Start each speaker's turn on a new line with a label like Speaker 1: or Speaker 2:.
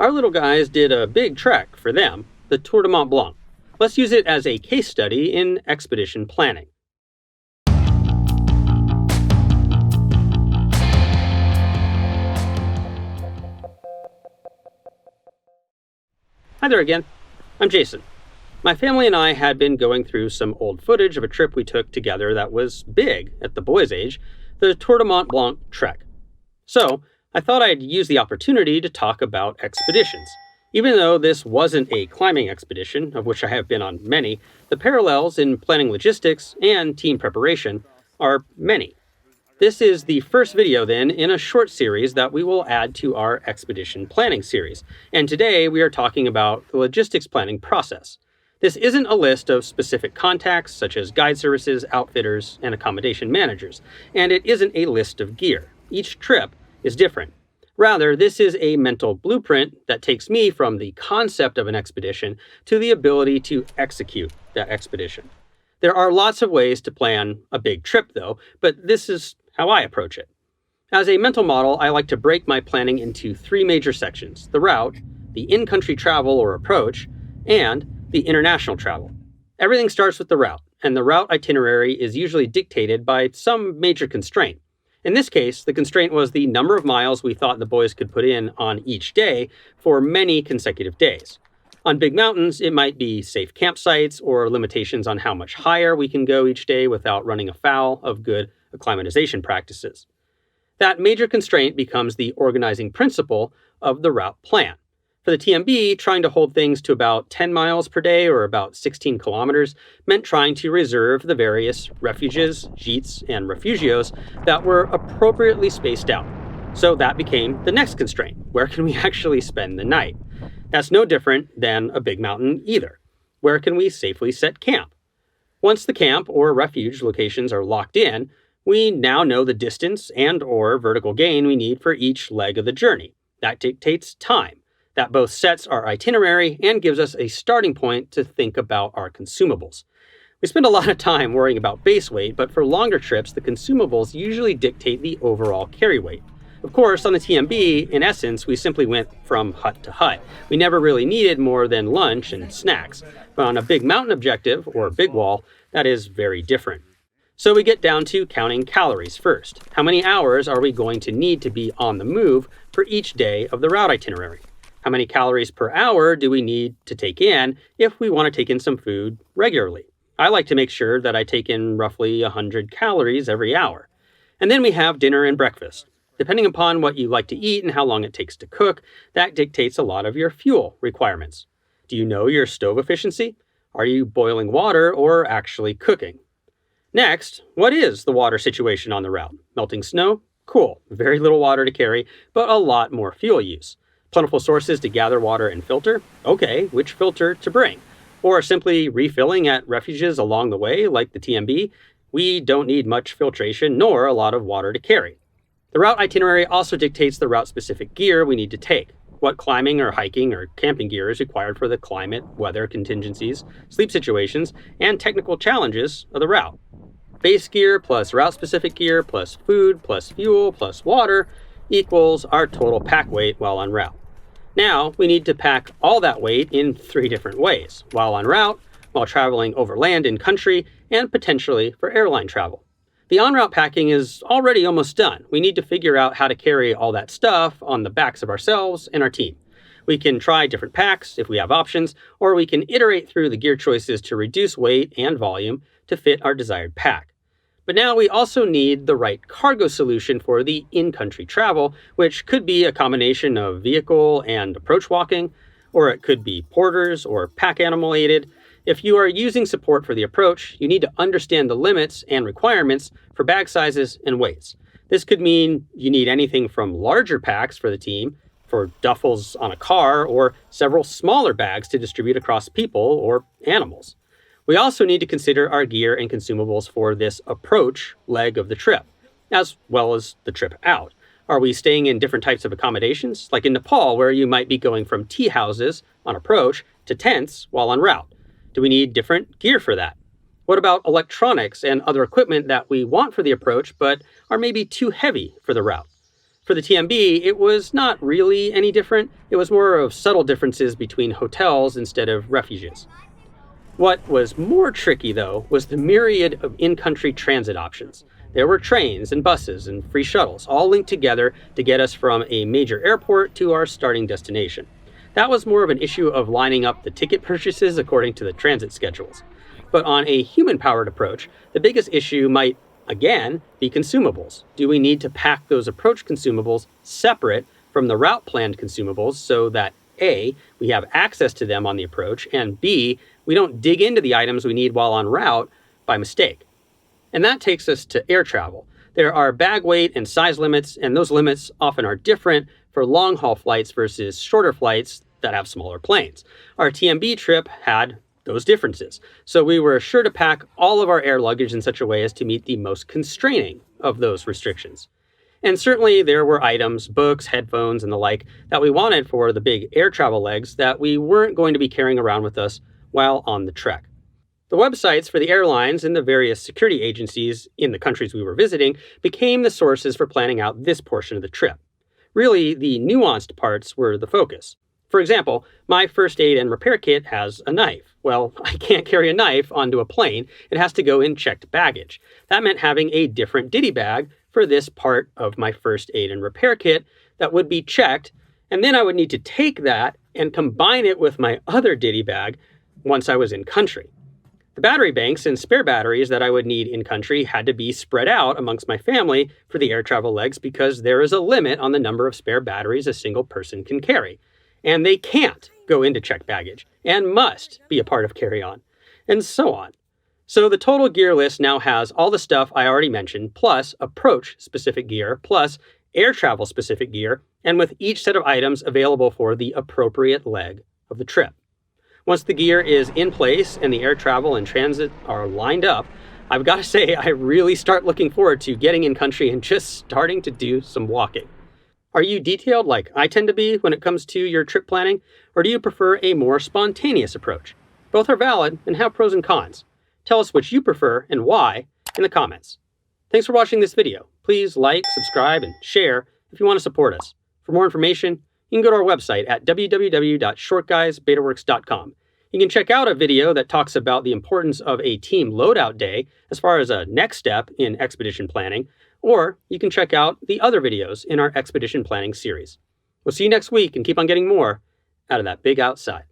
Speaker 1: Our little guys did a big trek for them, the Tour de Mont Blanc. Let's use it as a case study in expedition planning. Hi there again. I'm Jason. My family and I had been going through some old footage of a trip we took together that was big at the boys' age, the Tour de Mont Blanc trek. So, I thought I'd use the opportunity to talk about expeditions. Even though this wasn't a climbing expedition, of which I have been on many, the parallels in planning logistics and team preparation are many. This is the first video then in a short series that we will add to our expedition planning series. And today we are talking about the logistics planning process. This isn't a list of specific contacts such as guide services, outfitters, and accommodation managers. And it isn't a list of gear. Each trip is different. Rather, this is a mental blueprint that takes me from the concept of an expedition to the ability to execute that expedition. There are lots of ways to plan a big trip though, but this is how I approach it. As a mental model, I like to break my planning into three major sections: the route, the in-country travel or approach, and the international travel. Everything starts with the route, and the route itinerary is usually dictated by some major constraint. In this case, the constraint was the number of miles we thought the boys could put in on each day for many consecutive days. On big mountains, it might be safe campsites or limitations on how much higher we can go each day without running afoul of good acclimatization practices. That major constraint becomes the organizing principle of the route plan. For the TMB, trying to hold things to about 10 miles per day or about 16 kilometers meant trying to reserve the various refuges, gîtes, and refugios that were appropriately spaced out. So that became the next constraint. Where can we actually spend the night? That's no different than a big mountain either. Where can we safely set camp? Once the camp or refuge locations are locked in, we now know the distance and or vertical gain we need for each leg of the journey. That dictates time. That both sets our itinerary and gives us a starting point to think about our consumables. We spend a lot of time worrying about base weight, but for longer trips, the consumables usually dictate the overall carry weight. Of course, on the TMB, in essence, we simply went from hut to hut. We never really needed more than lunch and snacks. But on a big mountain objective, or big wall, that is very different. So we get down to counting calories first. How many hours are we going to need to be on the move for each day of the route itinerary? How many calories per hour do we need to take in if we want to take in some food regularly? I like to make sure that I take in roughly 100 calories every hour. And then we have dinner and breakfast. Depending upon what you like to eat and how long it takes to cook, that dictates a lot of your fuel requirements. Do you know your stove efficiency? Are you boiling water or actually cooking? Next, what is the water situation on the route? Melting snow? Cool. Very little water to carry, but a lot more fuel use. Plentiful sources to gather water and filter? Okay, which filter to bring? Or simply refilling at refuges along the way, like the TMB? We don't need much filtration nor a lot of water to carry. The route itinerary also dictates the route-specific gear we need to take. What climbing or hiking or camping gear is required for the climate, weather contingencies, sleep situations, and technical challenges of the route. Base gear plus route-specific gear plus food plus fuel plus water equals our total pack weight while en route. Now, we need to pack all that weight in three different ways: while en route, while traveling overland in country, and potentially for airline travel. The en route packing is already almost done. We need to figure out how to carry all that stuff on the backs of ourselves and our team. We can try different packs if we have options, or we can iterate through the gear choices to reduce weight and volume to fit our desired pack. But now we also need the right cargo solution for the in-country travel, which could be a combination of vehicle and approach walking, or it could be porters or pack animal aided. If you are using support for the approach, you need to understand the limits and requirements for bag sizes and weights. This could mean you need anything from larger packs for the team, for duffels on a car, or several smaller bags to distribute across people or animals. We also need to consider our gear and consumables for this approach leg of the trip, as well as the trip out. Are we staying in different types of accommodations, like in Nepal, where you might be going from tea houses on approach to tents while en route? Do we need different gear for that? What about electronics and other equipment that we want for the approach, but are maybe too heavy for the route? For the TMB, it was not really any different. It was more of subtle differences between hotels instead of refuges. What was more tricky, though, was the myriad of in-country transit options. There were trains and buses and free shuttles, all linked together to get us from a major airport to our starting destination. That was more of an issue of lining up the ticket purchases according to the transit schedules. But on a human-powered approach, the biggest issue might, again, be consumables. Do we need to pack those approach consumables separate from the route planned consumables so that A, we have access to them on the approach, and B, we don't dig into the items we need while en route by mistake? And that takes us to air travel. There are bag weight and size limits, and those limits often are different for long-haul flights versus shorter flights that have smaller planes. Our TMB trip had those differences, so we were sure to pack all of our air luggage in such a way as to meet the most constraining of those restrictions. And certainly there were items, books, headphones, and the like that we wanted for the big air travel legs that we weren't going to be carrying around with us while on the trek. The websites for the airlines and the various security agencies in the countries we were visiting became the sources for planning out this portion of the trip. Really, the nuanced parts were the focus. For example, my first aid and repair kit has a knife. Well, I can't carry a knife onto a plane. It has to go in checked baggage. That meant having a different ditty bag for this part of my first aid and repair kit that would be checked, and then I would need to take that and combine it with my other ditty bag once I was in country. The battery banks and spare batteries that I would need in country had to be spread out amongst my family for the air travel legs because there is a limit on the number of spare batteries a single person can carry. And they can't go into checked baggage and must be a part of carry-on, and so on. So the total gear list now has all the stuff I already mentioned, plus approach-specific gear, plus air travel-specific gear, and with each set of items available for the appropriate leg of the trip. Once the gear is in place and the air travel and transit are lined up, I've got to say I really start looking forward to getting in country and just starting to do some walking. Are you detailed like I tend to be when it comes to your trip planning, or do you prefer a more spontaneous approach? Both are valid and have pros and cons. Tell us which you prefer and why in the comments. Thanks for watching this video. Please like, subscribe, and share if you want to support us. For more information, you can go to our website at www.shortguysbetaworks.com. You can check out a video that talks about the importance of a team loadout day as far as a next step in expedition planning, or you can check out the other videos in our expedition planning series. We'll see you next week and keep on getting more out of that big outside.